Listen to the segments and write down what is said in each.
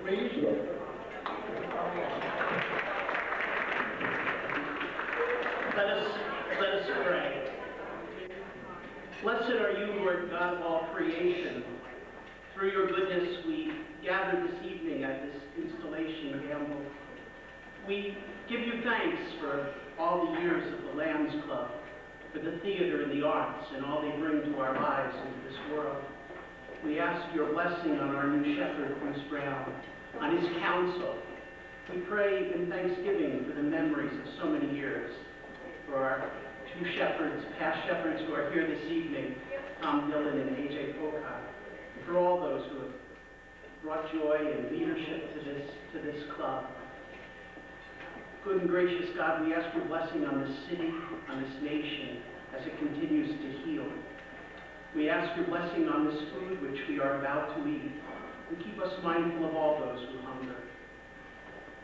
please. Let us pray. Blessed are you, Lord God of all creation. Through your goodness, we gather this evening at this installation gamble. We give you thanks for all the years of the Lambs Club, for the theater and the arts, and all they bring to our lives into this world. We ask your blessing on our new shepherd, Bruce Brown, on his counsel. We pray in thanksgiving for the memories of so many years, for our two shepherds, past shepherds who are here this evening, Tom Dillon and A.J. Pocock, and for all those who have brought joy and leadership to this club. Good and gracious God, we ask your blessing on this city, on this nation, as it continues to heal. We ask your blessing on this food which we are about to eat, and keep us mindful of all those who hunger.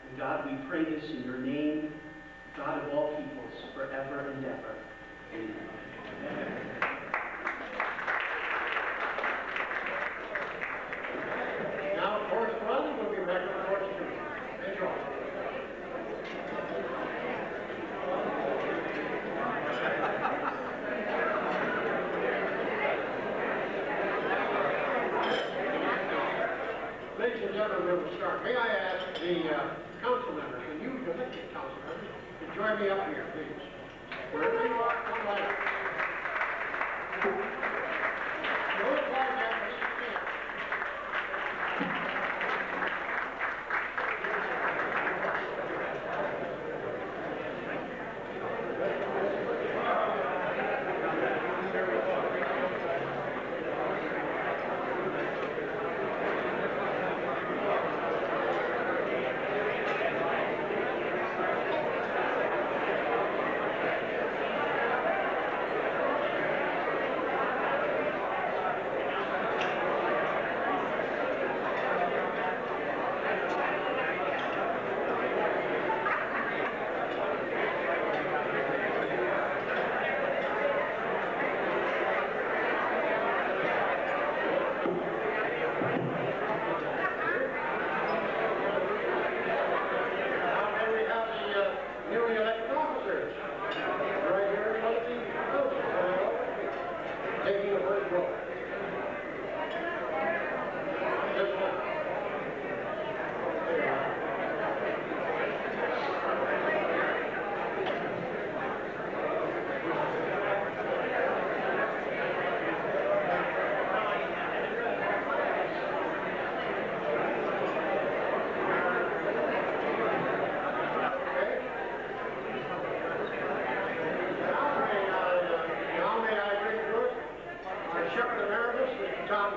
And God, we pray this in your name, God of all peoples, forever and ever. Amen. Now, corresponding will be read by Court Student. Enjoy. Ladies and gentlemen, we will start. May I ask the council members, the new elected council members, to join me up here, please. Wherever you are, come right up. No applause after this stand.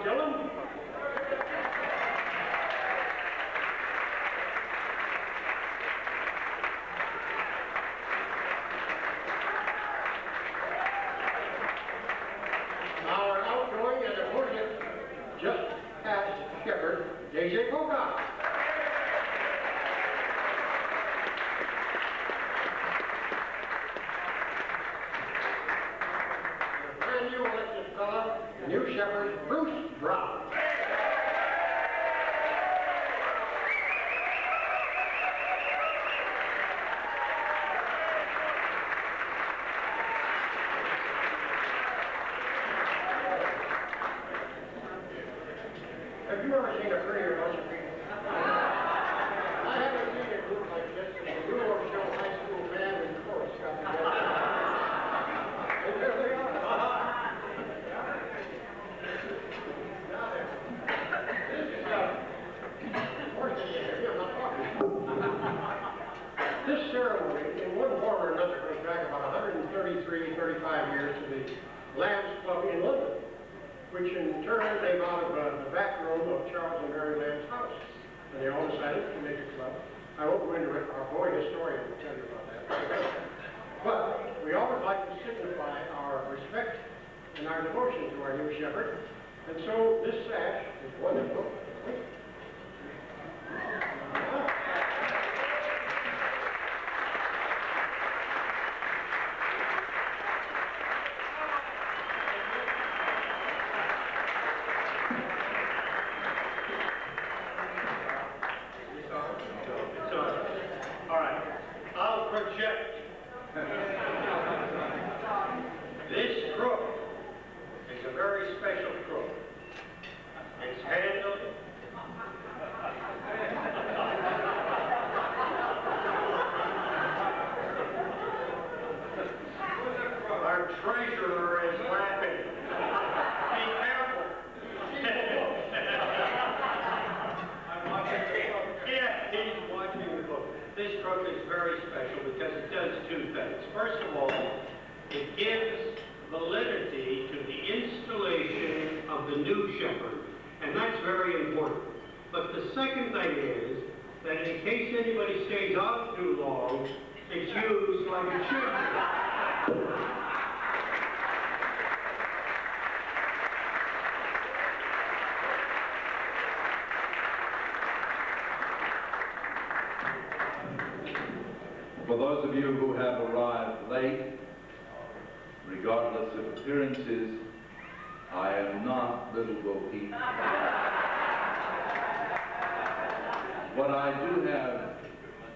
Dillon. Our outgoing and appointed just past shepherd, A.J. Pocock. Brand new elected fellow, new shepherd, Bruce Brown. Have you ever seen a prettier bunch of people? I haven't seen a group like this since the New Rochelle High School band and chorus got together. And there they are. Now then, this is horse here, I'm not talking. This ceremony, in one form or another, goes back about 133, 35 years to the Lambs Club in London, which in turn came out of the back room of Charles and Mary Lamb's house. And they all decided to make a club. I won't go into it. Our boy historian will tell you about that. But we always like to signify our respect and our devotion to our new shepherd. And so this sash is wonderful. the new shepherd, and that's very important. But the second thing is that in case anybody stays on too long, it's used like it should be. For those of you who have arrived late, regardless of appearances, I am not Little Bo Peep. But I do have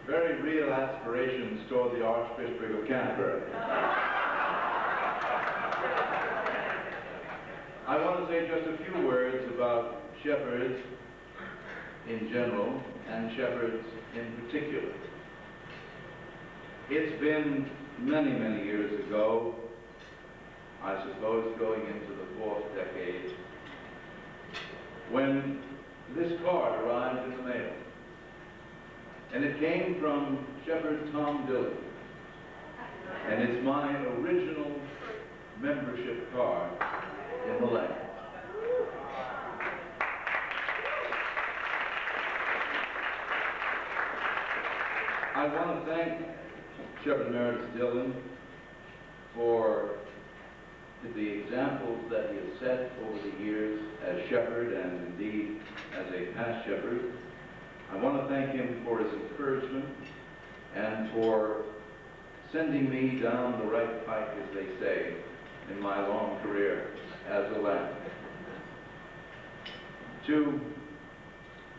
very real aspirations toward the Archbishopric of Canterbury. I want to say just a few words about shepherds in general and shepherds in particular. It's been many, many years ago, I suppose going into the 4th decade, when this card arrived in the mail. And it came from Shepherd Tom Dillon. And it's my original membership card in the land. I want to thank Shepherd Emeritus Dillon for the examples that he has set over the years as shepherd and indeed as a past shepherd. I want to thank him for his encouragement and for sending me down the right pike, as they say, in my long career as a lamb. To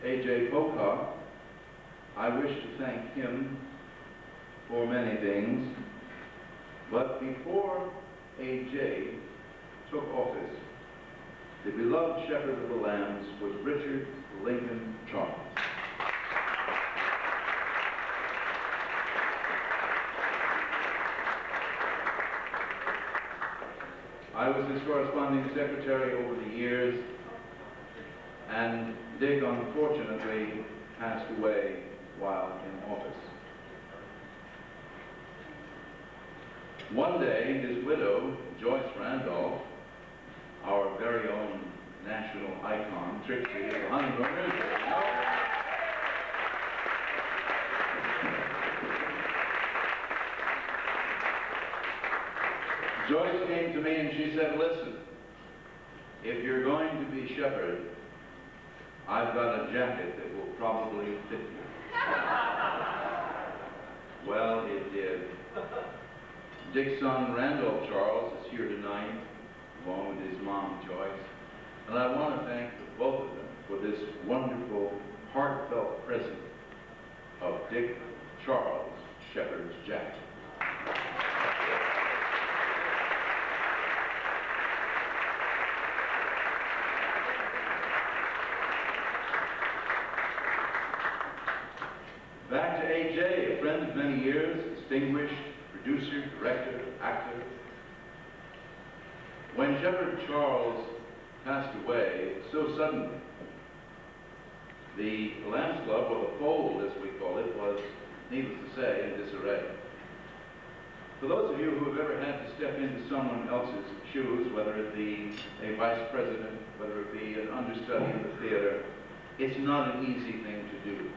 A.J. Pocock, I wish to thank him for many things, but before A.J. took office, the beloved shepherd of the lambs was Richard Lincoln Charles. I was his corresponding secretary over the years, and Dick unfortunately passed away while in office. One day, his widow, Joyce Randolph, our very own national icon, Trixie of the Honeymooners, Joyce came to me and she said, "Listen, if you're going to be shepherd, I've got a jacket that will probably fit you." Well, it did. Dick's son, Randolph Charles, is here tonight, along with his mom, Joyce. And I want to thank both of them for this wonderful, heartfelt present of Dick Charles Shepherd's jacket. Back to A.J., a friend of many years, distinguished producer, director, actor. When Shepherd Charles passed away so suddenly, the Lambs Club, or the fold as we call it, was, needless to say, in disarray. For those of you who have ever had to step into someone else's shoes, whether it be a vice president, whether it be an understudy in the theater, it's not an easy thing to do.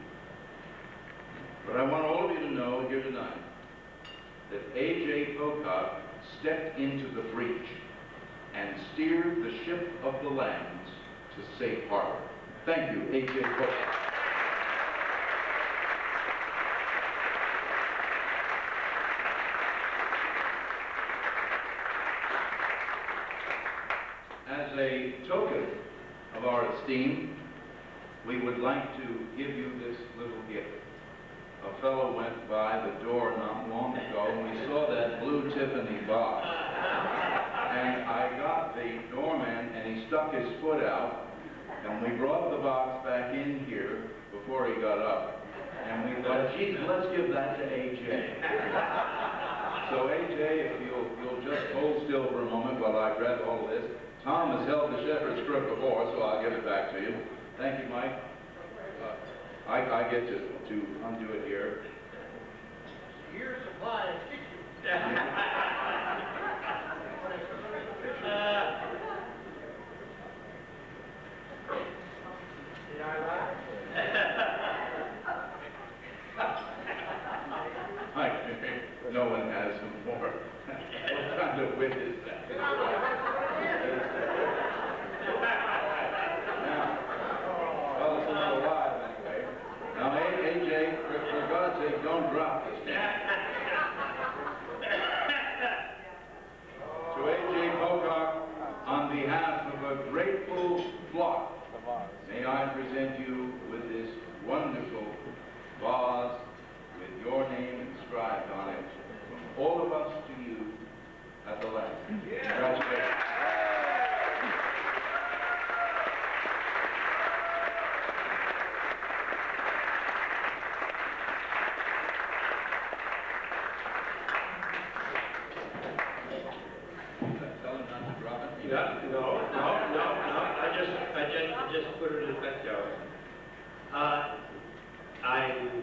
But I want all of you to know here tonight that A.J. Pocock stepped into the breach and steered the ship of the Lambs to safe harbor. Thank you, A.J. Pocock. As a token of our esteem, we would like to give you this little gift. A fellow went by the door not long ago and we saw that blue Tiffany box. And I got the doorman and he stuck his foot out and we brought the box back in here before he got up. And we thought, geez, let's give that to A.J. So A.J., if you'll just hold still for a moment while I grab all of this. Tom has held the shepherd's crook before, so I'll give it back to you. Thank you, Mike. I get to undo it here. Year's supply of tissue. on behalf of a grateful flock, may I present you with this wonderful vase with your name inscribed on it, from all of us to you at the last. Congratulations. Tell him not to drop it. No. I just put it in that down. I'm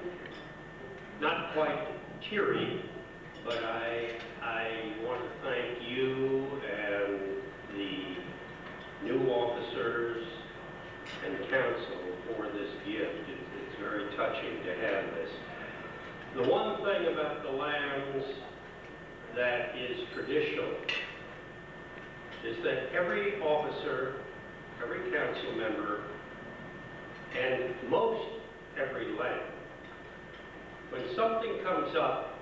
not quite teary, but I want to thank you and the new officers and council for this gift. It's very touching to have this. The one thing about the lambs that is traditional is that every officer, every council member, and most every lamb, when something comes up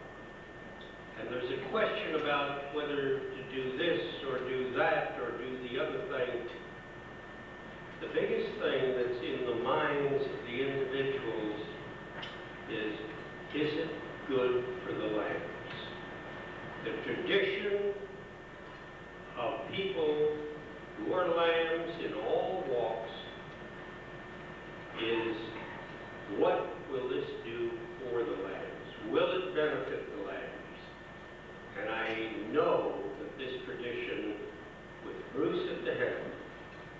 and there's a question about whether to do this or do that or do the other thing, the biggest thing that's in the minds of the individuals is it good for the lambs? The tradition of people who are lambs in all walks is, what will this do for the lambs? Will it benefit the lambs? And I know that this tradition, with Bruce at the head,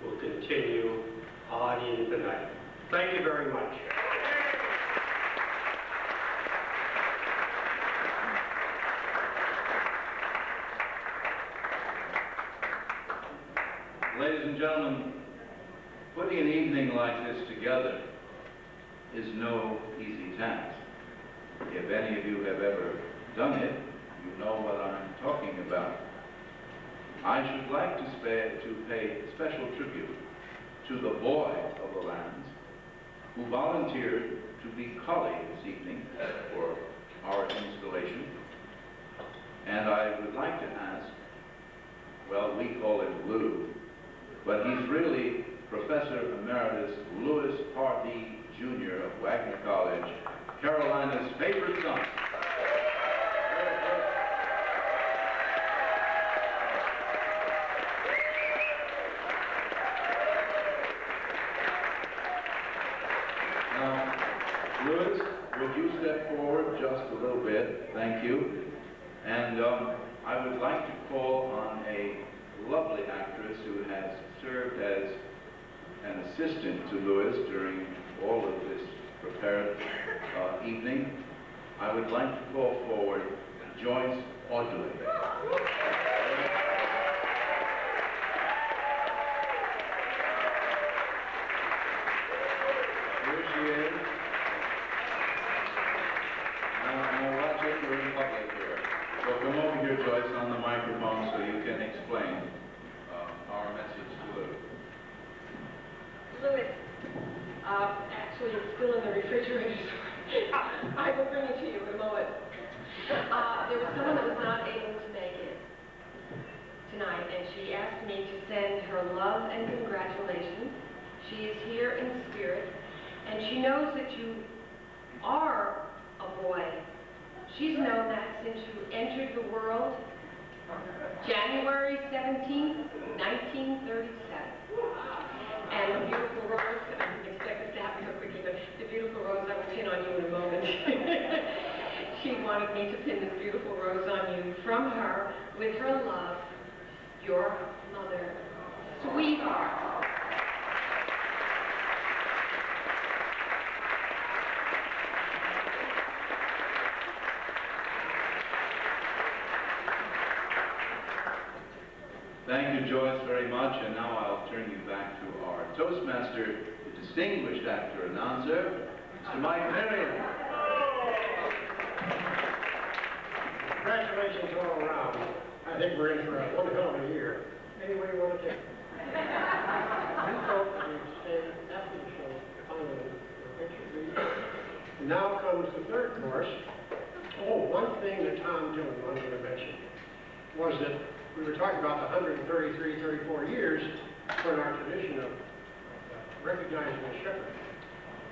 will continue on into the night. Thank you very much. Ladies and gentlemen, putting an evening like this together is no easy task. If any of you have ever done it, you know what I'm talking about. I should like to pay special tribute to the boy of the lands who volunteered to be collie this evening for our installation. And I would like to ask, well, we call him Lou, but he's really Professor Emeritus Louis Hardee, Jr. of Wagner College, Carolina's favorite son. Now, Louis, would you step forward just a little bit? Thank you. And I would like to call on a lovely actress who has served as an assistant to Louis during all of this prepared evening. I would like to call forward Joyce Audley. Here she is. Now watch it, we're in public here. So come over here, Joyce, on the microphone so you can explain our message to Louis. Louis, actually it's still in the refrigerator. I will bring it to you in a moment. There was someone that was not able to make it tonight, and she asked me to send her love and congratulations. She is here in spirit, and she knows that you are a boy. She's known that since you entered the world January 17th, 1937. And the beautiful rose, I didn't expect this to happen so quickly, but the beautiful rose, I will pin on you in a moment. She wanted me to pin this beautiful rose on you from her, with her love, your mother, sweetheart. Thank you, Joyce, very much, and now I'll turn you back to our Toastmaster, the distinguished actor announcer, Mr. Mike Mearian. Congratulations all around. I think we're in for a one hell of a year. Any way you want to take it. You folks will stay after the show on the picture, please. Now comes the third course. Oh, one thing that Tom Dillon wanted to mention was that we were talking about the 133, 34 years in our tradition of recognizing a shepherd.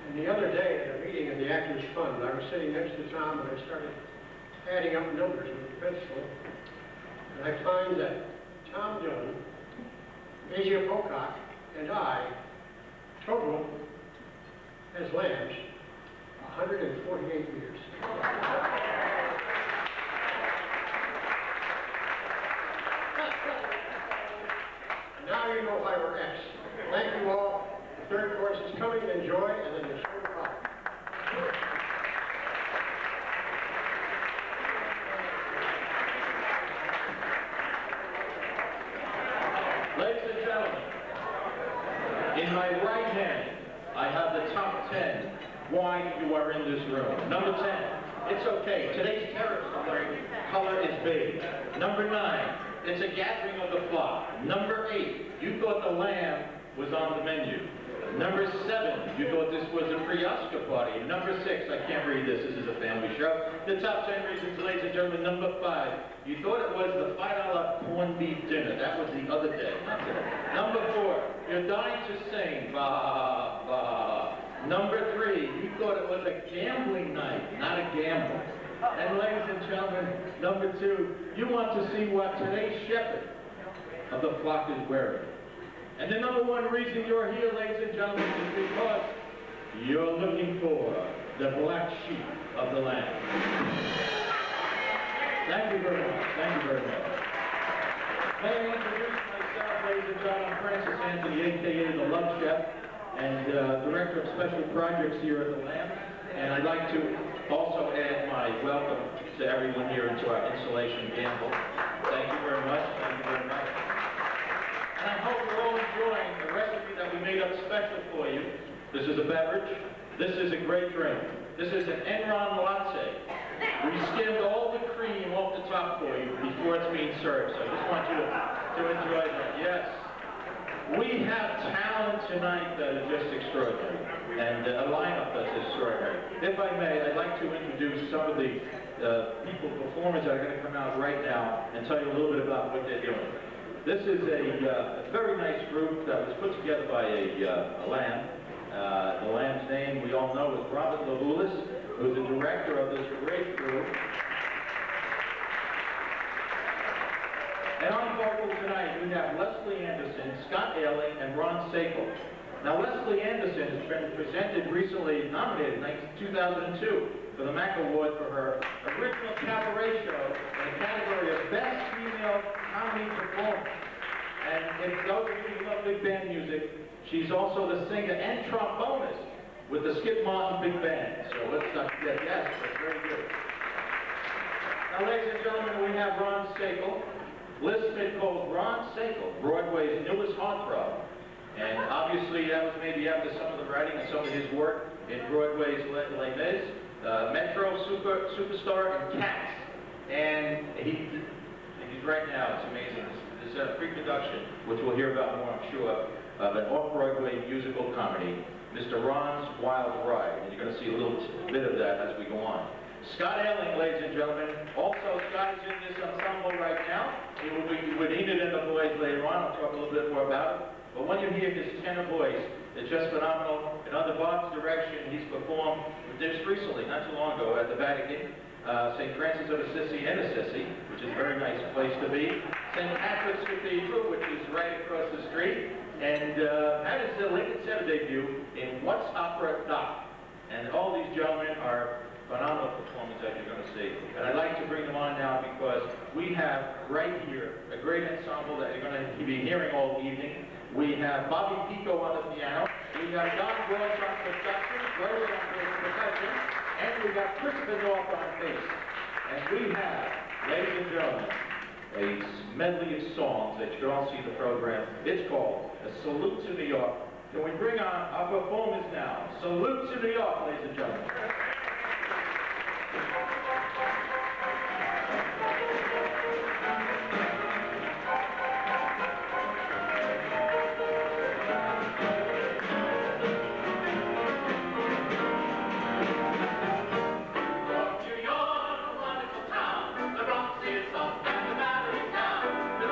And the other day at a meeting in the Actors Fund, I was sitting next to Tom and I started adding up numbers with a pencil. And I find that Tom Dillon, Asia Pocock, and I total as lambs 148 years. And now you know why we're F's. Thank you all. The third course is coming, enjoy, and then the show will follow. Ladies and gentlemen, in my right hand, I have the top 10 why you are in this room. Number 10, it's okay. Today's terrace color is beige. Number 9, it's a gathering of the flock. Number 8, you thought the lamb was on the menu. Number 7, you thought this was a pre-Oscar party. Number 6, I can't read this is a family show. The top 10 reasons, ladies and gentlemen. Number 5, you thought it was the $5 corned beef dinner. That was the other day, not today. Number 4, you're dying to sing, bah, bah. Number 3, you thought it was a gambling night, not a gamble. And ladies and gentlemen, number 2, you want to see what today's shepherd of the flock is wearing. And the number 1 reason you're here, ladies and gentlemen, is because you're looking for the black sheep of the land. Thank you very much. Thank you very much. May I introduce myself, ladies and gentlemen, I'm Francis Anthony, a.k.a. the Love Chef, and Director of Special Projects here at the Lamb. And I'd like to also add my welcome to everyone here into our installation gamble. Thank you very much. Thank you very much. And I hope you're all enjoying the recipe that we made up special for you. This is a beverage. This is a great drink. This is an Enron latte. We skimmed all the cream off the top for you before it's being served. So I just want you to enjoy that. Yes. We have talent tonight that is just extraordinary. And a lineup that's extraordinary. If I may, I'd like to introduce some of the performers that are going to come out right now and tell you a little bit about what they're doing. This is a very nice group that was put together by a lamb. The lamb's name we all know is Robert Lavulis, who's the director of this great group. And on vocal tonight, we have Leslie Anderson, Scott Ailing, and Ron Sakel. Now, Leslie Anderson has been recently nominated in 2002 for the Mac Award for her original cabaret show in the category of Best Female Comedy Performance. And if those of you who love big band music, she's also the singer and trombonist with the Skip Martin Big Band. So let's not forget, yes, that's very good. Now, ladies and gentlemen, we have Ron Sakel. Liz Smith calls Ron Sakel Broadway's newest heartthrob. And obviously that was maybe after some of the writing and some of his work in Broadway's Les Mis, Metro, Superstar, and Cats. And he's right now, it's amazing. This is a pre-production, which we'll hear about more, I'm sure, of an off-Broadway musical comedy, Mr. Ron's Wild Ride. And you're going to see a little bit of that as we go on. Scott Ailing, ladies and gentlemen. Also, Scott is in this ensemble right now. He will be with Enid and the boys later on. I'll talk a little bit more about it. But when you hear his tenor voice, it's just phenomenal. And under Bob's direction, he's performed just recently, not too long ago, at the Vatican, St. Francis of Assisi and Assisi, which is a very nice place to be. St. Patrick's Cathedral, which is right across the street. And that is the Lincoln Center debut in What's Opera Doc. And all these gentlemen are phenomenal performance that you're going to see. And I'd like to bring them on now because we have right here a great ensemble that you're going to be hearing all evening. We have Bobby Pico on the piano. We have Don Gross on percussion, Rose on percussion, and we got Christopher North on bass. And we have, ladies and gentlemen, a medley of songs that you can all see the program. It's called A Salute to New York. Can we bring on our performers now? Salute to New York, ladies and gentlemen. New York, a wonderful town. The Bronx is up and the Mearian down. The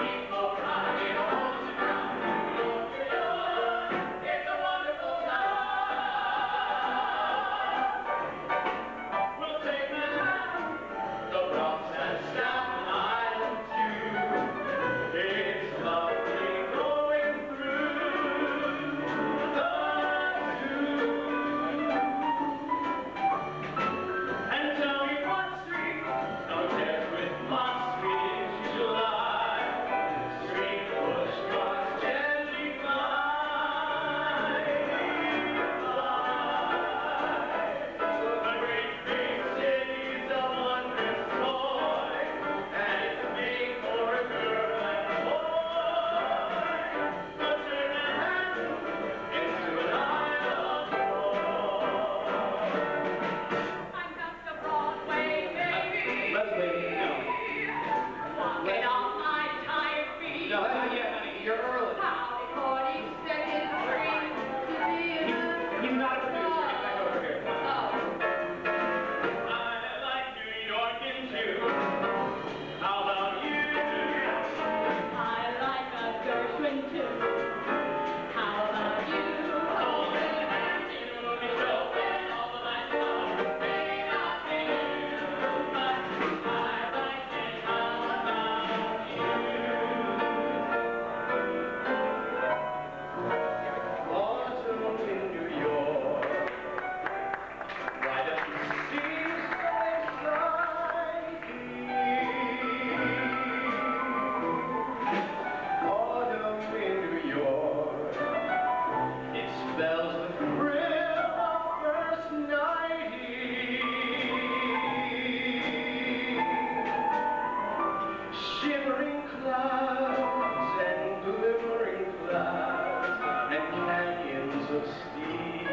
steam.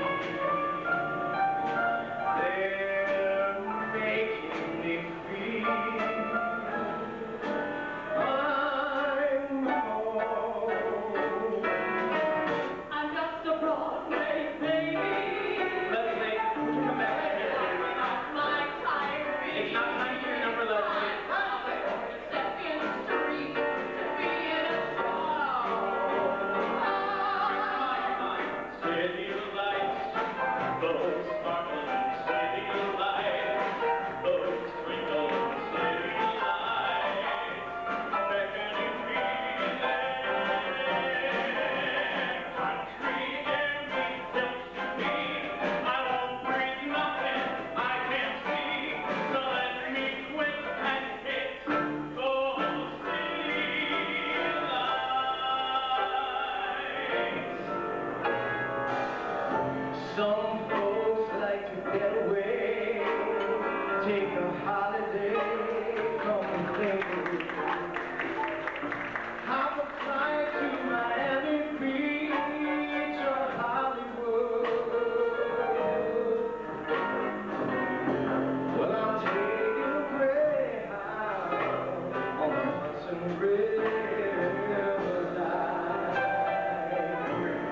They're making me feel I'm home. I'm just a Broadway baby. Leslie, come back here. My time. It's not time for your number, Leslie. Step in the street to be in a song. City lights, those sparkling city lights, those twinkling city lights, beckoning me there. Country air means to me. I won't breathe nothing I can't see, so let me quit and hit those city lights. Some folks like to get away, take a holiday, come and think. I'm a flight to Miami Beach or Hollywood. Well, I'm taking a Greyhound on the Hudson River line.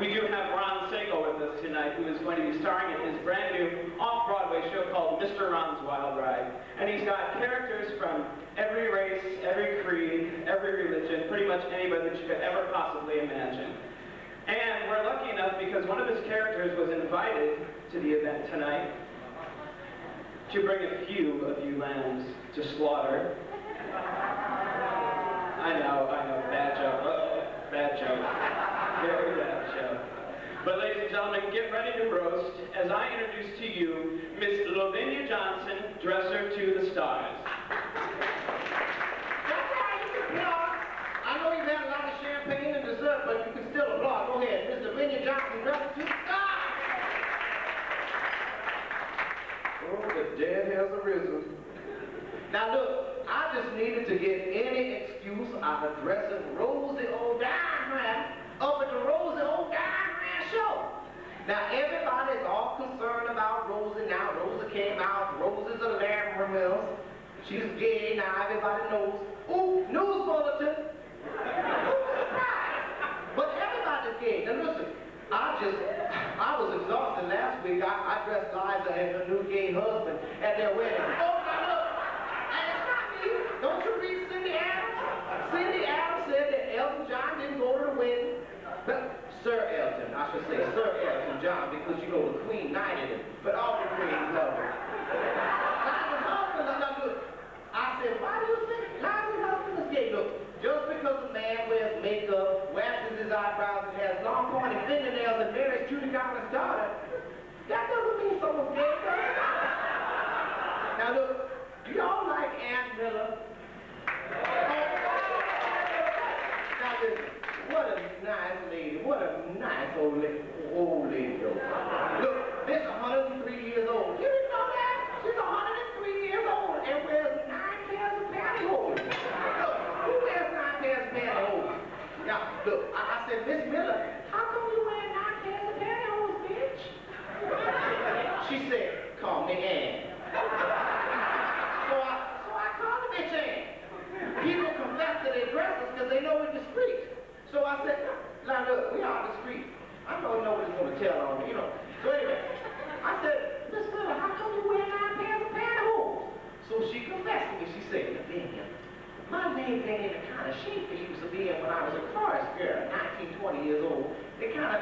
We do have Ron Sago with us tonight, who is going to be starring in his brand new off-Broadway show called Mr. Ron's Wild Ride. And he's got characters from every race, every creed, every religion, pretty much anybody that you could ever possibly imagine. And we're lucky enough because one of his characters was invited to the event tonight to bring a few of you lambs to slaughter. I know, bad joke. Bad joke. Very bad joke. But ladies and gentlemen, get ready to roast as I introduce to you Miss Lavinia Johnson, dresser to the stars. I know you've had a lot of champagne and dessert, but you can still applaud. Go ahead, Miss Lavinia Johnson, dresser to the stars. Oh, the dead has arisen. Now look, I just needed to get any excuse out of dressing Rosie O'Diamond up at the Rosie O'Diamond show. Now everybody's all concerned about Rosie now. Rosie came out, Rosie's a lamb. She's gay now, everybody knows. Ooh, news bulletin. Ooh, surprise. But everybody's gay. Now listen, I was exhausted last week. I dressed Liza and her new gay husband at their wedding. Oh, now look. Don't you read Cindy Adams? Cindy Adams said that Elton John didn't go to the wedding. Sir Elton, I should say Sir Elton John, because you know the Queen knighted him. But all the queens love him. Liza's husband is not good. I said, why do you think Liza's husband is gay? Look, just because a man wears makeup, waxes his eyebrows, and has long pointed fingernails and marries Judy Garland's daughter, that doesn't mean someone's gay. Now look, do y'all like Aunt Miller? Now listen, what a nice lady, what a nice old lady. Look, this 103 years old. You didn't know that? She's 103 years old and wears 9 pairs of pantyhose. Look, who wears 9 pairs of pantyhose? Now, look, I said, Miss Miller, how come you wear 9 pairs of pantyhose, bitch? She said, call me Ann. So I called the bitch Ann. People confess to their dresses because they know we're discreet. So I said, now look, we are discreet. I know nobody's going to tell on me, you know. So anyway, I said, Miss Miller, how come you wear 9 pairs of pantyhose? So she confessed to me. She said, Lavinia, my legs ain't in the kind of shape they used to be in when I was a chorus girl, 19, 20 years old. They kind of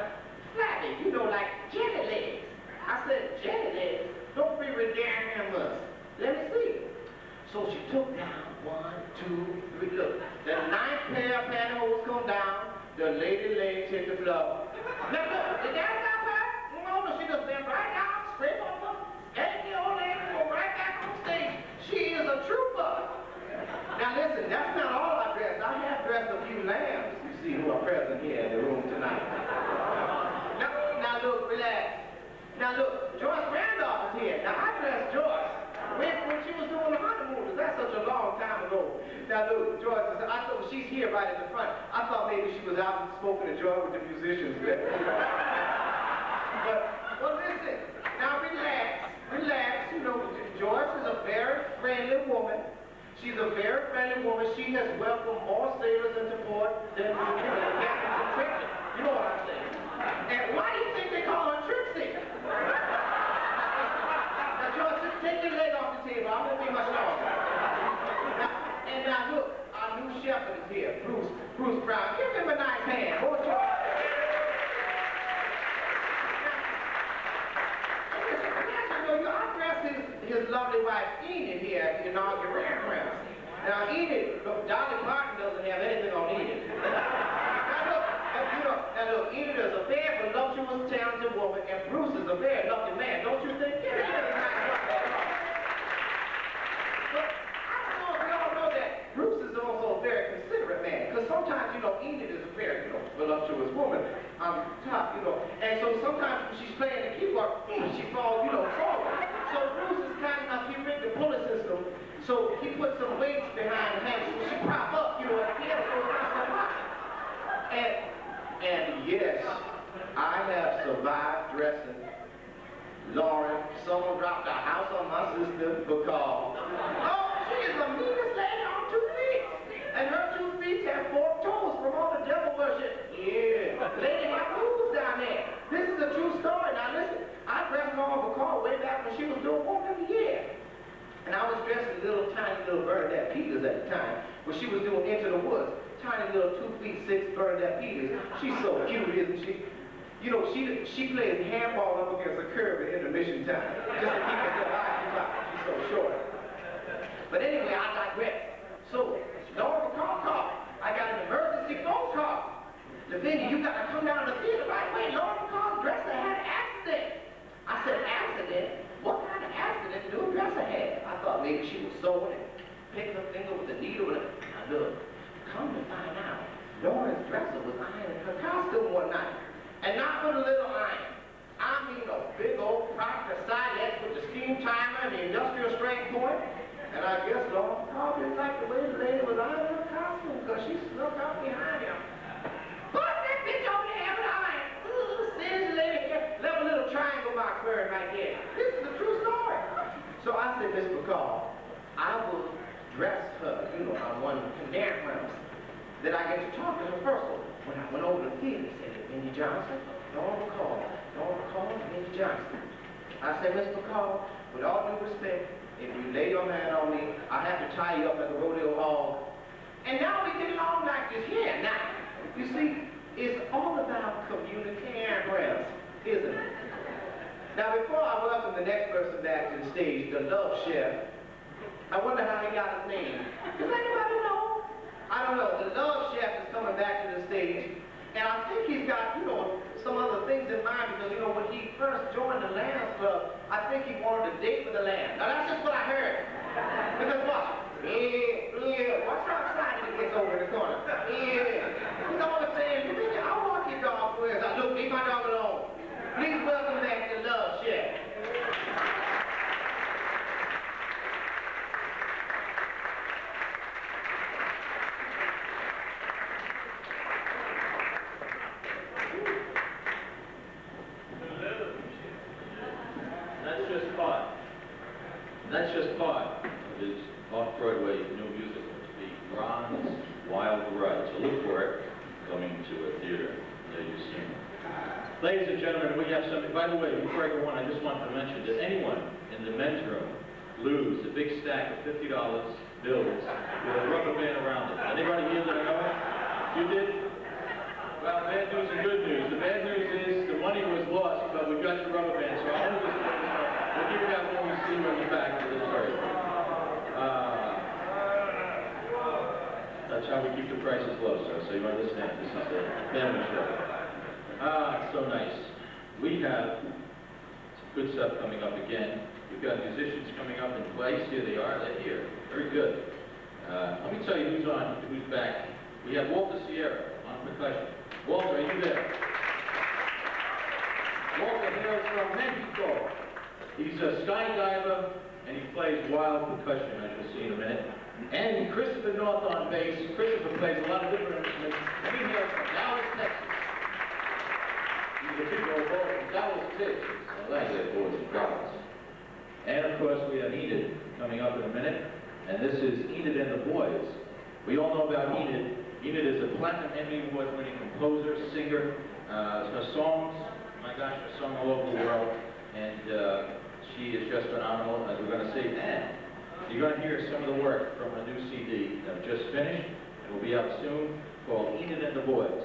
flabby, you know, like jelly legs. I said, jelly legs? Don't be ridiculous. Let me see. So she took down 1, 2, 3, look. The 9th pair of pantyhose come down, the lady legs hit the floor. Now look, did that stop her? No, she just bent right down, scrape over, skate the old lady, go right back on stage. She is a trooper. Now listen, that's not all I dressed. I have dressed a few lambs, you see, who are present here in the room tonight. Now look, relax. Now look, Joyce Randolph is here. Now I dressed Joyce when she was doing the honeymoon. That's such a long time ago. Now look, Joyce, I thought she's here right in the front. I thought maybe she was out and smoking a joint with the musicians there. But listen, now relax. You know, Joyce is a very friendly woman. She's a very friendly woman. She has welcomed more sailors into port than captains and Trixie. You know what I'm saying? And why do you think they call her Trixie? Now, Joyce, just take your leg off the table. I won't be much longer. Now, look, our new shepherd is here, Bruce Brown. Give him a nice hand, won't you? I dressed his lovely wife, Enid, here at the inauguration. Now, Enid, look, Dolly Parton doesn't have anything on Enid. Now look, Enid is a very voluptuous, talented woman, and Bruce is a very lucky man, don't you think? Yeah, but I don't know if you all know that Bruce is also a very considerate man, because sometimes, you know, Enid is a very, voluptuous woman on top, and so sometimes when she's playing the keyboard, she falls, forward. So Bruce is kind enough, he rigged the pulley system, so he put some weights behind the hand, so she prop up, at the piano, so it's not so hot. And yes, I have survived dressing Lauren. Someone dropped a house on my sister because, she is the meanest lady on 2 feet. And her 2 feet have 4 toes from all the devil worship. Yeah. Lady got moves down Peters at the time, when she was doing Into the Woods. Tiny little 2 feet 6 Bernadette Peters. She's so cute, isn't she? You know, she plays handball up against a curve at intermission time, just to keep herself occupied. She's so short. But anyway, I digress. So, Laura called. I got an emergency phone call. Lavinia, you got to come down to the theater right away. Laura called, Dresser had an accident. I said, accident? What kind of accident do Dresser have? I thought maybe she was sewing and picking her finger with a needle. Now look, come to find out, Laura's Dresser was ironing her costume one night. And not with a little iron. I mean a big old Proctor Silex with the steam timer and the industrial strength point. And I guess Laura probably didn't like the way the lady was ironing her costume because she snuck out behind him. Put that bitch over there with iron. Ooh, send the lady here. Left a little triangle mark for her right there. This is a true story. So I said, Miss McCall, I will dress her, you know, on one of the contemporaries. Then I get to talk to her first. When I went over to the theater, he said, Minnie Johnson, don't recall, Minnie Johnson. I said, Miss McCall, with all due respect, if you lay your hand on me, I have to tie you up at the rodeo hall. And now we get along like this here. Now, you see, it's all about communicating, isn't it? Now, before I welcome the next person back to the stage, the Love Chef, I wonder how he got his name. Does anybody know? I don't know. The Love Chef is coming back to the stage, and I think he's got, you know, some other things in mind because, you know, when he first joined the Lambs Club, I think he wanted to date with the Lambs. Now, that's just what I heard. Because watch. Yeah. Watch how excited he gets over in the corner. Yeah. He's always saying, I'll walk your dog for us. Look, leave my dog alone. Please welcome back the Love Chef. That's just part of his off-Broadway new musical, to be Ron's Wild Ride. So look for it coming to a theater near you soon. Ladies and gentlemen, we have something. By the way, before I go on, I just want to mention, did anyone in the men's room lose a big stack of $50 bills with a rubber band around it? Anybody here that I know of? You did? Well, bad news and good news. The bad news is the money was lost, but we got your rubber band, so I'll hold this. We'll give you that when we see you on the back of this story. That's how we keep the prices low, sir, so you understand. This is the family show. It's so nice. We have some good stuff coming up again. We've got musicians coming up in place. Here they are. They're here. Very good. Let me tell you who's on, who's back. We have Walter Sierra on percussion. Walter, are you there? Walter hails from Mexico. He's a skydiver, and he plays wild percussion, as you'll see in a minute. And Christopher North on bass. Christopher plays a lot of different instruments. And he hails from Dallas, Texas. He's a big old boy from Dallas, Texas. I like that, boys and girls. And of course, we have Enid coming up in a minute. And this is Enid and the Boys. We all know about Enid. Enid is a Platinum Emmy Award-winning composer, singer. Her songs, my gosh, are sung all over the world. And she is just phenomenal, as we're going to see. And you're going to hear some of the work from a new CD that just finished and will be out soon, called Enid and the Boys.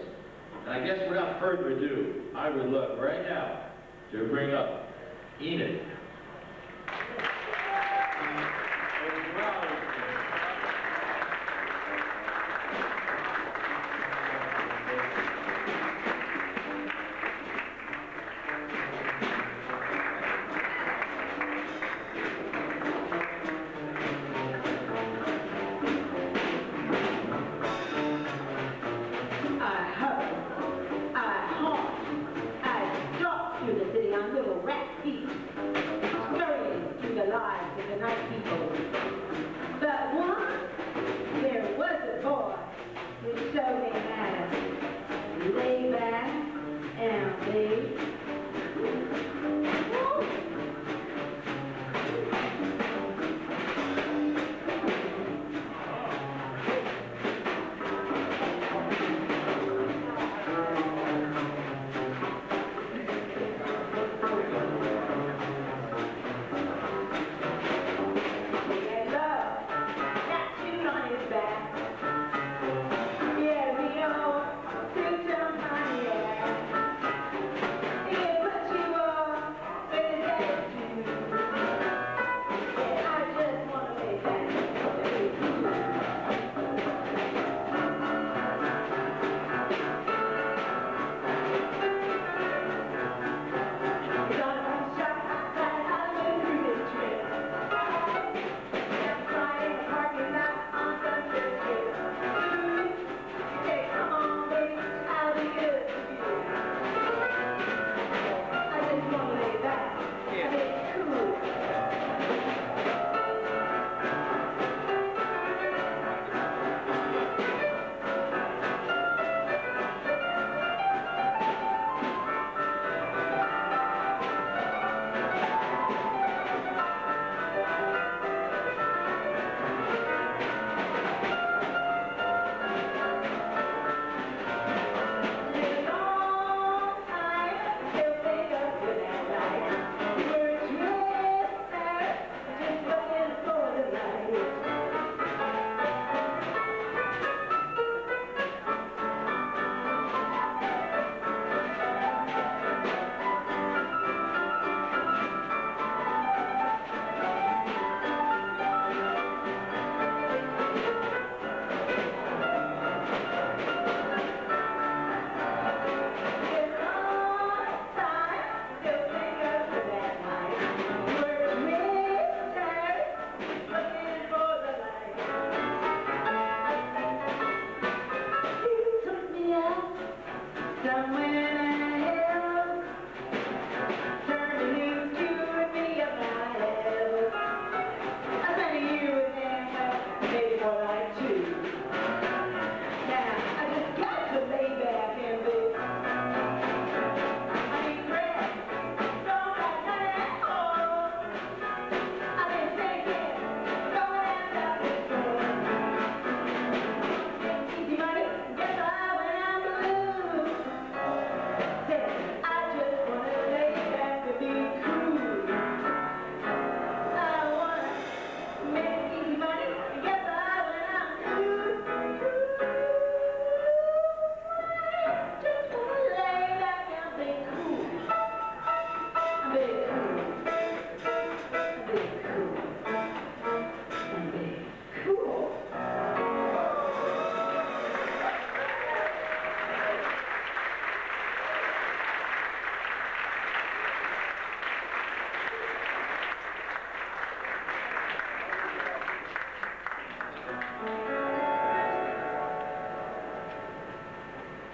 And I guess without further ado, I would love right now to bring up Enid. I talked to the city on little rat feet.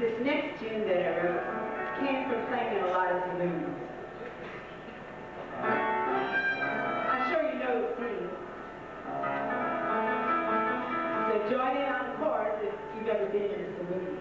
This next tune that I wrote came from playing in a lot of saloons. I'm sure you know the scene. So join in on the chorus if you've ever been in a saloon.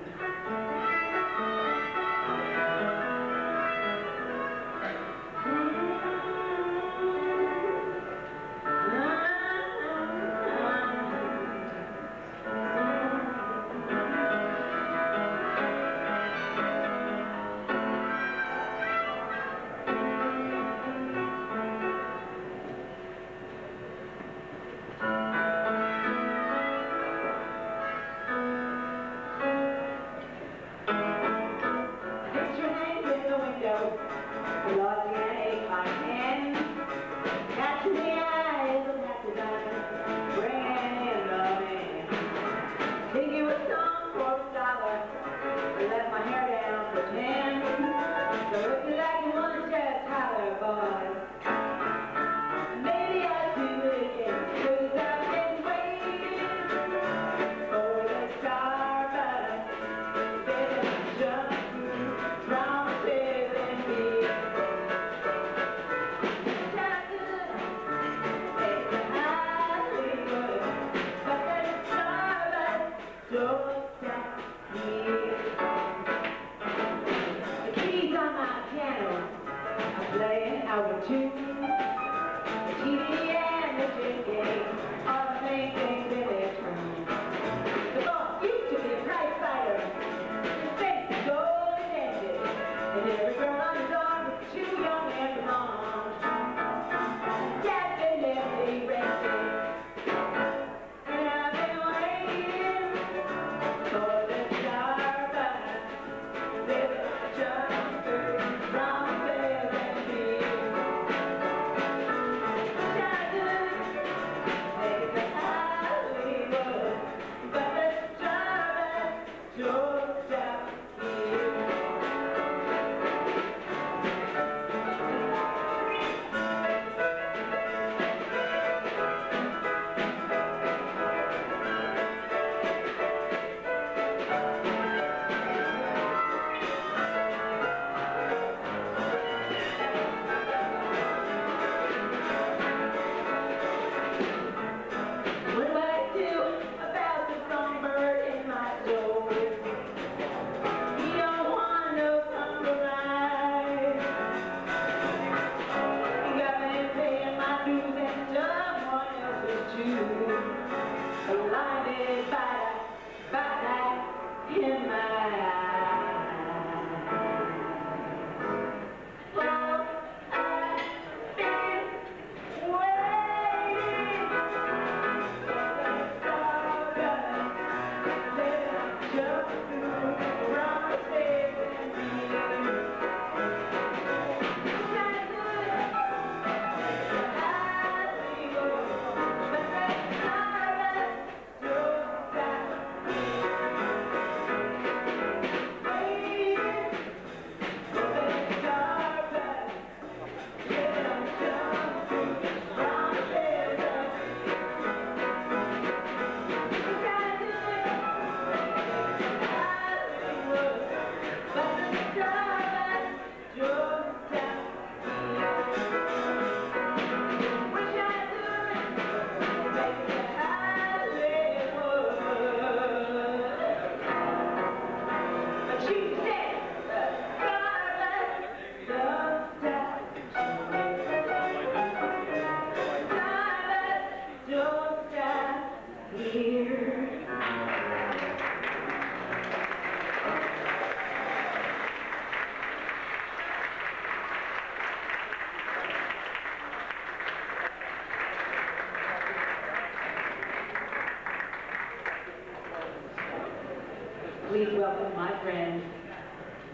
Please welcome my friend,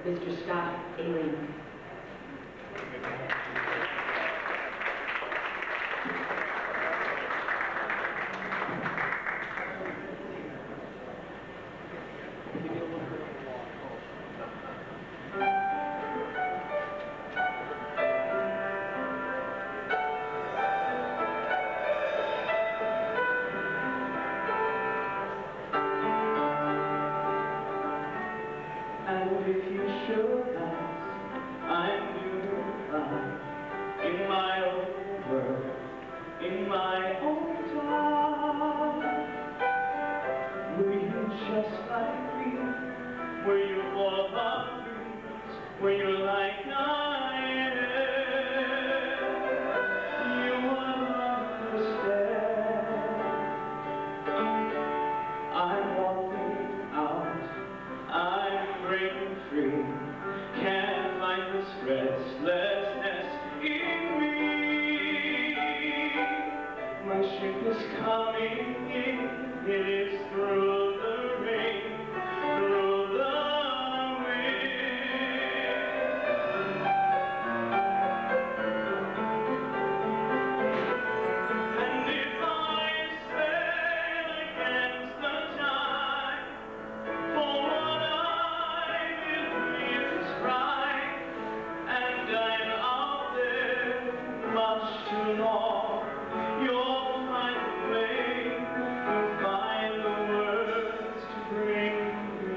Mr. Scott Aileen. And if you should ask, I'm unified in my own world, in my own time. Were you just like me? Were you full of dreams? Were you like I am? You will understand. I'm walking out, I'm breaking free. Can't find this restlessness in me. My ship is coming in, it is through the rain, through the and if I sail against the tide, for what I believe is right, and I'm out there much too long, you'll find a way, you'll find the words to bring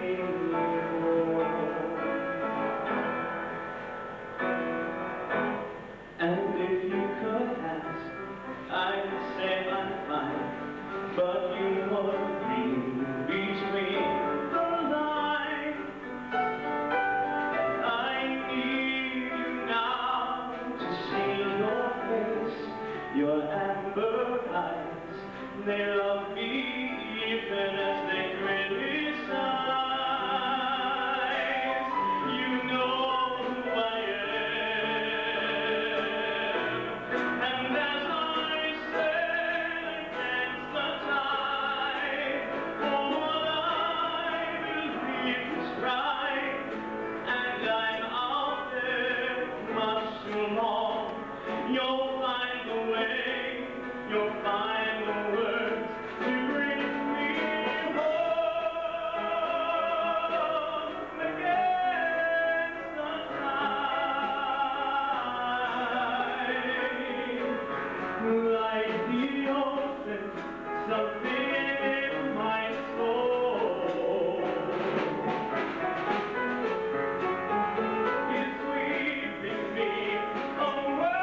me home. And if you could ask, I'd say I'm fine, but you would read between the lines. I need you now to see your face, your amber eyes. They love me even as they criticize. You know who I am. And as I sail against the tide, for what I believe is right, and I'm out there much too long, you'll find the way, you'll find the words to bring me home against the tide. Like the ocean, something in my soul is sweeping me away.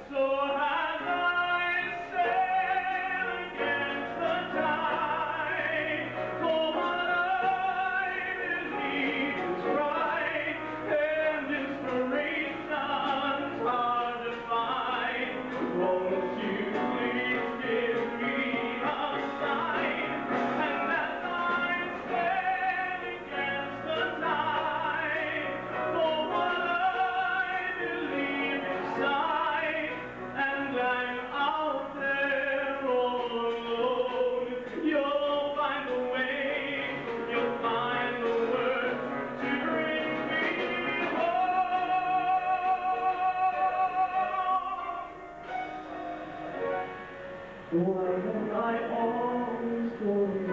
So as I sail against the tide, for what I believe is right, and inspiration's hard to find, won't you please give me a sign? And as I sail against the tide, for what I believe is right, and I'm out there all alone, you'll find a way, you'll find the words to bring me home. Why am I always going?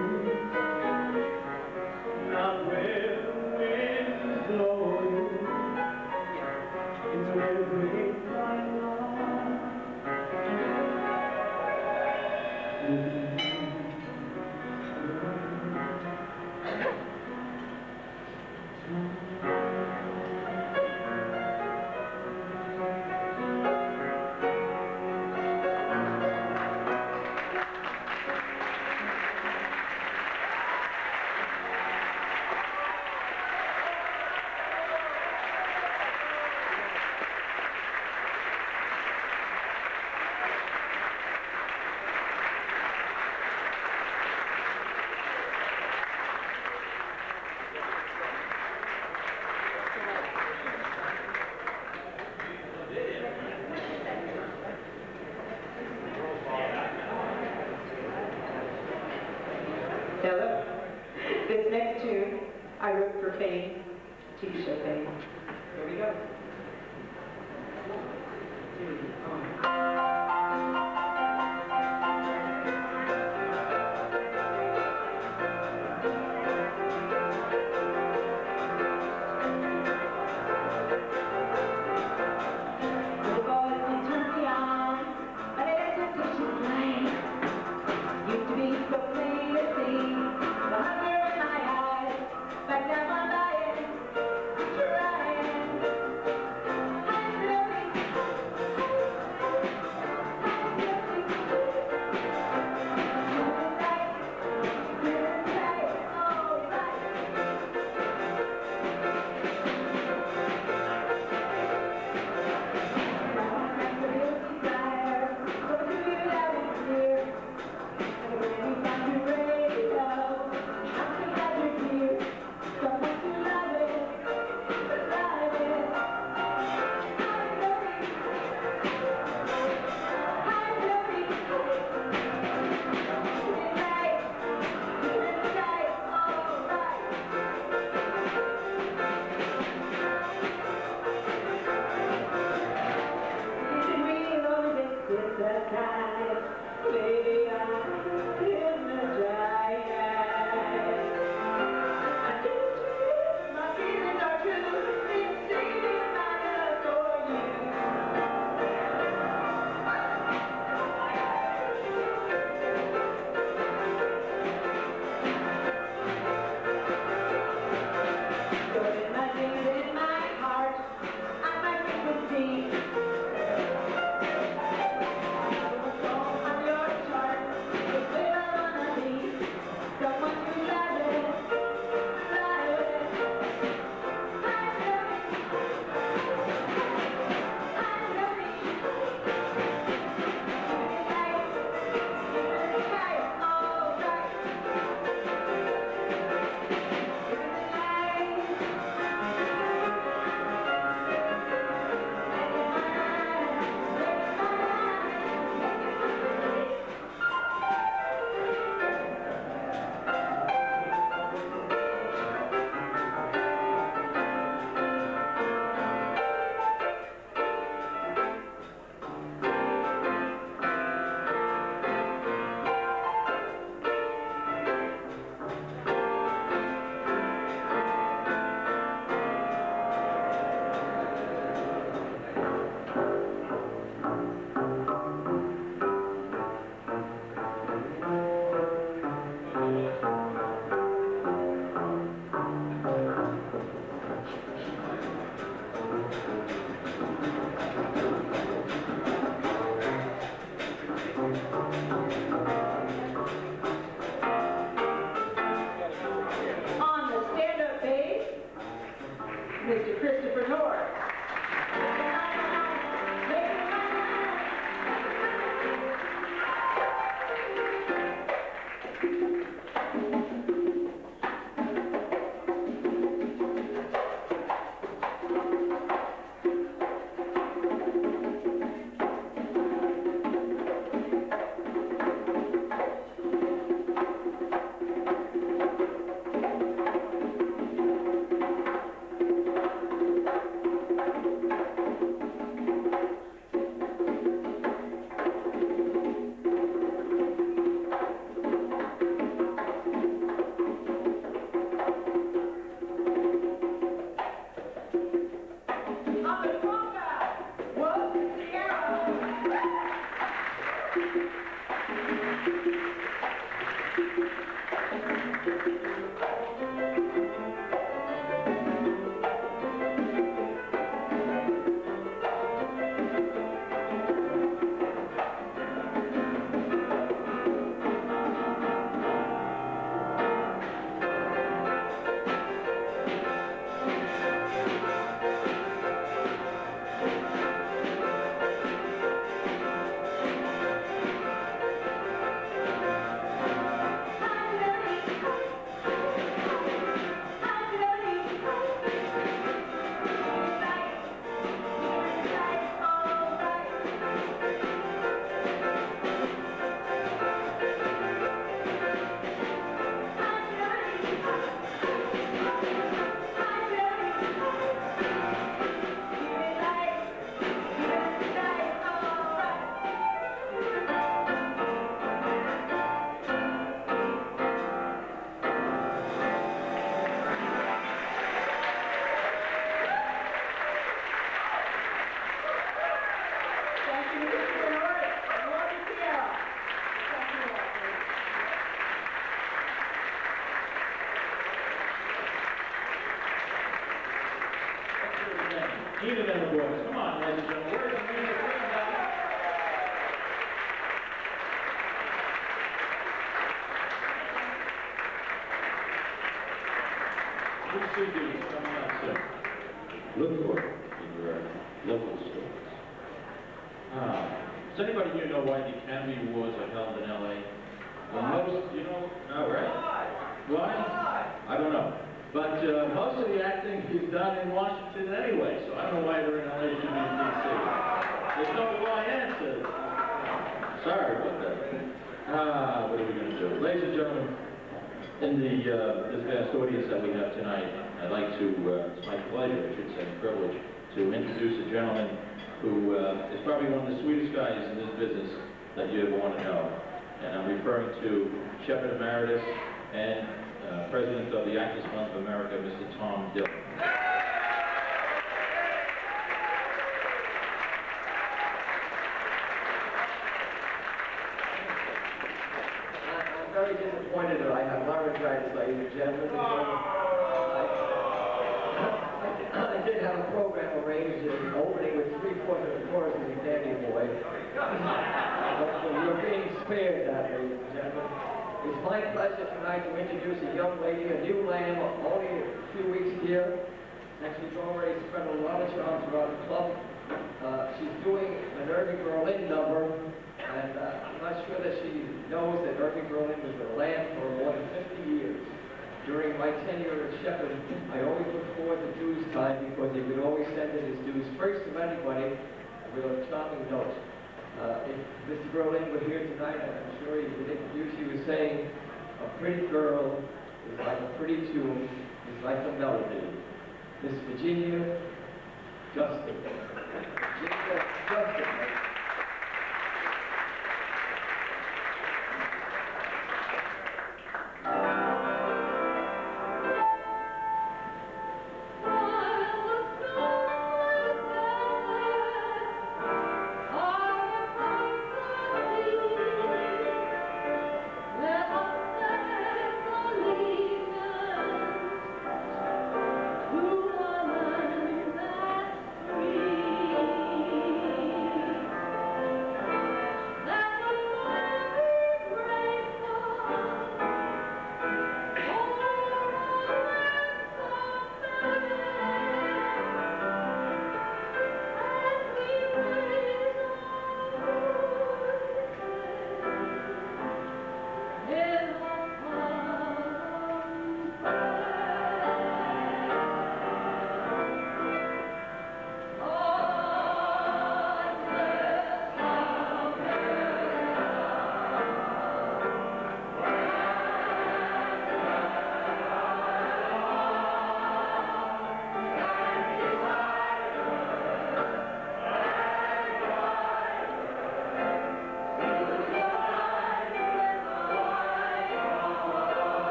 Not where the wind is blowing. It's where the rain flies Hello. This next tune I wrote for Fame, TV show Fame. Here we go. Voglio un piano, Enid and the boys. Come on, ladies and gentlemen. Where's the music? Good CDs coming out soon. Look for it in your local stores. Does anybody here know why the Academy Awards are held in L.A.? Well, most, you know, no, right? Why? I don't know. But most of the acting is done in Washington anyway, so I don't know why they're in LA, should be in D.C. There's no why answer. Sorry about that. What are we going to do? Ladies and gentlemen, in the this vast audience that we have tonight, I'd like to, it's my pleasure, I should say, privilege, to introduce a gentleman who is probably one of the sweetest guys in this business, that you'd want to know. And I'm referring to Shepherd Emeritus and President of the Actors Fund of America, Mr. Tom Dillon. I'm very disappointed that I have laryngitis, ladies and gentlemen. I did have a program arranged in opening with 3/4 of the chorus of the Dandy Boy. But you're being spared that, ladies and gentlemen. It's my pleasure tonight to introduce a young lady, a new lamb, only a few weeks here. And she's already spread a lot of charms around the club. She's doing an Irving Berlin number, and I'm not sure that she knows that Irving Berlin was a lamb for more than 50 years. During my tenure at Shepherd, I always looked forward to dues time because he could always send in his dues first of anybody with a charming note. If Mr. Berlin were here tonight, I'm sure he would introduce you as saying, a pretty girl is like a pretty tune, is like a melody. Miss Virginia Dustin. Virginia Dustin.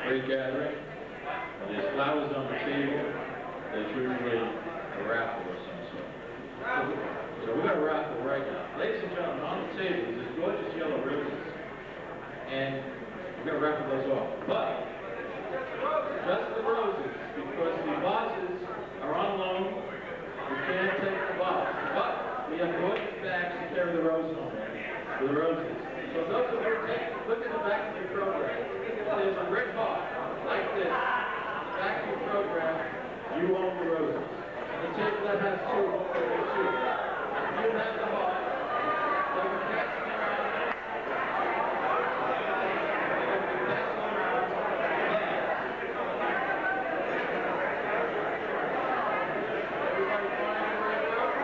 Great gathering. When there's flowers on the table, there's usually a raffle or some sort. So we're going to raffle right now. Ladies and gentlemen, on the table is this gorgeous yellow roses. And we're going to raffle those off. But, just the roses, because the vases are on loan. We can't take the vase. But we have gorgeous bags to carry the roses on with the roses. So those of you who look at the back of your program. There's a red heart like this. Back to your program, you own the roses. The table that has two, you have the heart. They will pass them around. They will be passed around. Everybody find the red rose?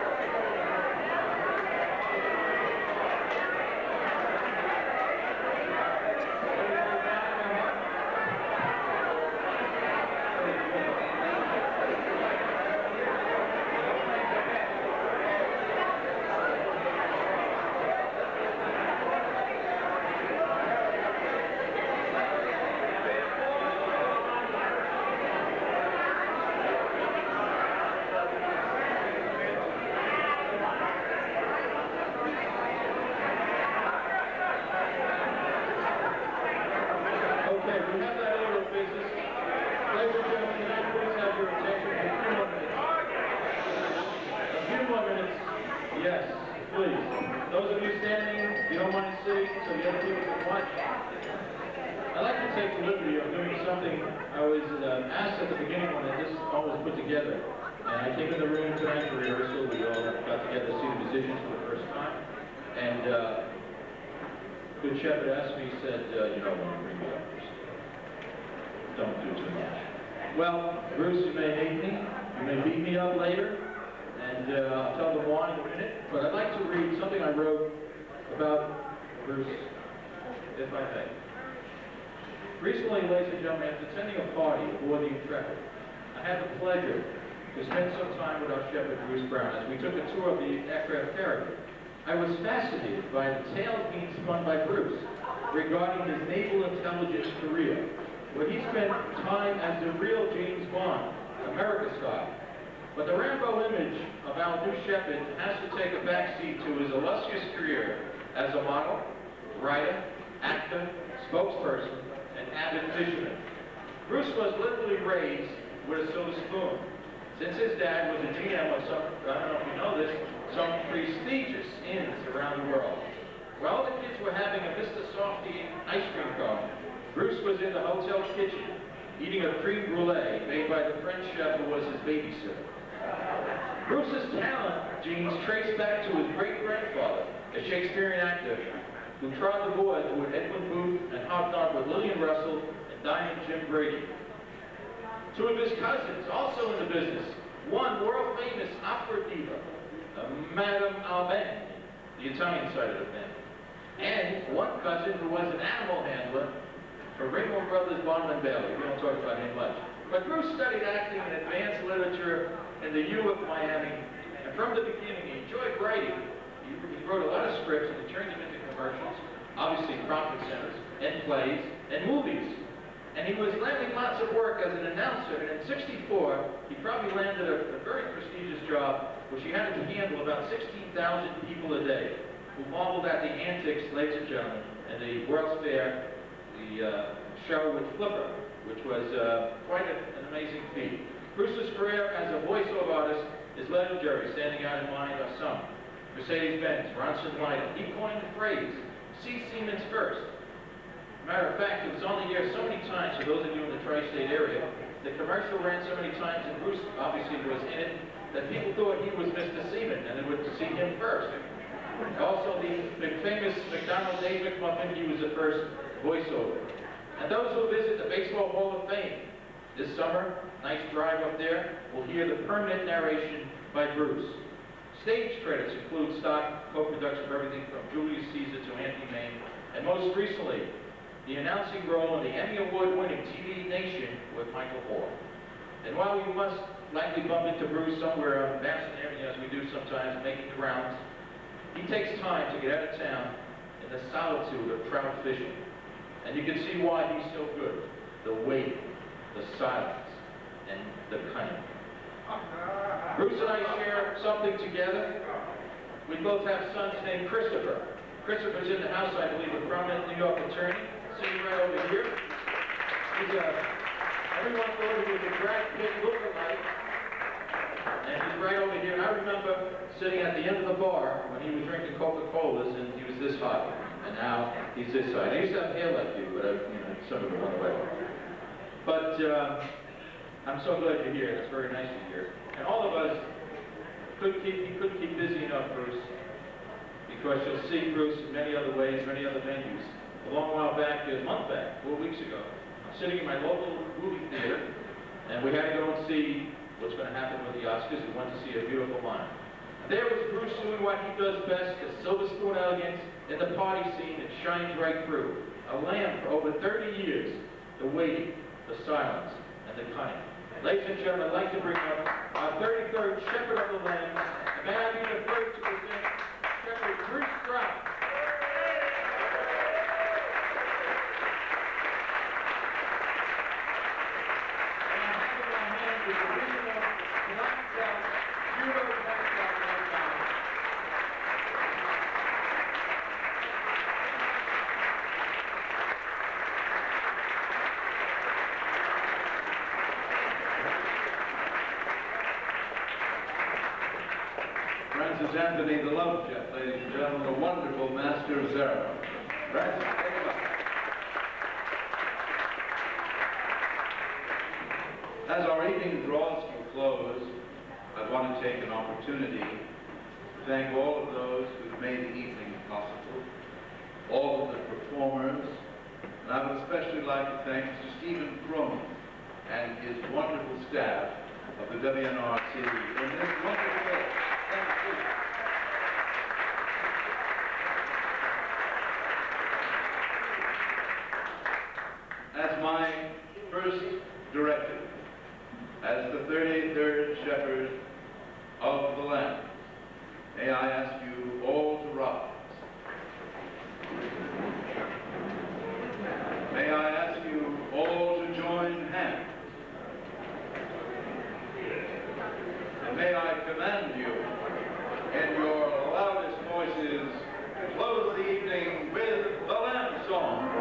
we have that order of business. Ladies and gentlemen, can I please have your attention for a few more minutes? A few more minutes. Yes, please. Those of you standing, you don't mind sitting so the other people can watch. I'd like to take the liberty of doing something I was asked at the beginning when this all was put together. And I came in the room tonight for rehearsal. We all got together to see the musicians for the first time. And Good Shepherd asked me, he said, you don't want to bring me up first. Don't do too much. Well, Bruce, you may hate me. You may beat me up later. And I'll tell them why in a minute. But I'd like to read something I wrote about Bruce, if I may. Recently, ladies and gentlemen, after attending a party aboard the Intrepid, I had the pleasure to spend some time with our shepherd, Bruce Brown, as we took a tour of the aircraft carrier. I was fascinated by the tales being spun by Bruce regarding his naval intelligence career, where he spent time as the real James Bond, America style. But the Rambo image of our new shepherd has to take a backseat to his illustrious career as a model, writer, actor, spokesperson, and avid fisherman. Bruce was literally raised with a silver spoon, since his dad was a GM of some, I don't know if you know this, some prestigious inns around the world. While the kids were having a Mr. Softy ice cream cone, Bruce was in the hotel kitchen, eating a creme brulee made by the French chef who was his babysitter. Bruce's talent genes trace back to his great-grandfather, a Shakespearean actor, who trod the boards with Edwin Booth and hopped on with Lillian Russell and Diamond Jim Brady. Two of his cousins, also in the business, one world-famous opera diva, Madame Alban, the Italian side of the family, and one cousin who was an animal handler for Ringwald Brothers Bond and Bailey. We don't talk about him much. But Bruce studied acting and advanced literature in the U of Miami, and from the beginning he enjoyed writing. He wrote a lot of scripts and he turned them into commercials, obviously profit centers, and plays, and movies. And he was landing lots of work as an announcer, and in '64, he probably landed a very prestigious job, which he had to handle about 16,000 people a day, who marveled at the antics, ladies and gentlemen, and the World's Fair, the show with Flipper, which was quite an amazing feat. Bruce's career as a voiceover artist is legendary. Standing out in mind are some. Mercedes Benz, Ronson Lytle. He coined the phrase, see Siemens first. Matter of fact, it was on the air so many times, for those of you in the tri-state area, the commercial ran so many times, and Bruce obviously was in it, that people thought he was Mr. Seaman, and they would see him first. Also, the famous McDonald's Egg McMuffin, he was the first voiceover. And those who visit the Baseball Hall of Fame this summer, nice drive up there, will hear the permanent narration by Bruce. Stage credits include stock co-production of everything from Julius Caesar to Anthony Maine, and most recently, the announcing role in the Emmy Award-winning TV Nation with Michael Moore. And while we must likely bump into Bruce somewhere on Madison Avenue, as we do sometimes, making the rounds, he takes time to get out of town in the solitude of trout fishing. And you can see why he's so good. The weight, the silence, and the cunning. Bruce and I share something together. We both have sons named Christopher. Christopher's in the house, I believe, a prominent New York attorney, sitting right over here. Everyone thought he was a Brad Pitt lookalike, and he's right over here. And I remember sitting at the end of the bar when he was drinking Coca-Colas, and he was this high, and now he's this high. I used to have hair like you, but some of it went away. But I'm so glad you're here. It's very nice you're here. And all of us couldn't keep busy enough, Bruce, because you'll see Bruce in many other ways, many other venues. A long while back, a month back, 4 weeks ago, I'm sitting in my local movie theater, and we had to go and see what's going to happen with the Oscars. We went to see A Beautiful Mind. There was Bruce doing what he does best, the silver spoon elegance in the party scene that shines right through. A lamb for over 30 years, the waiting, the silence, and the cunning. Ladies and gentlemen, I'd like to bring up our 33rd Shepherd of the Lambs, and may I be the first to present Shepherd Bruce Brown. Anthony the Love Jet, ladies and gentlemen, a wonderful master of ceremony. Right? Take him up. As our evening draws to a close, I want to take an opportunity to thank all of those who've made the evening possible, all of the performers, and I would especially like to thank Mr. Stephen Cronin and his wonderful staff of the WNRC in this wonderful day. Thank you. As my first directive, as the 33rd Shepherd of the Lamb, may I ask you all to rise. May I ask you all to join hands. And may I command you, in your loudest voices, to close the evening with the Lamb Song.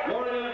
Gloria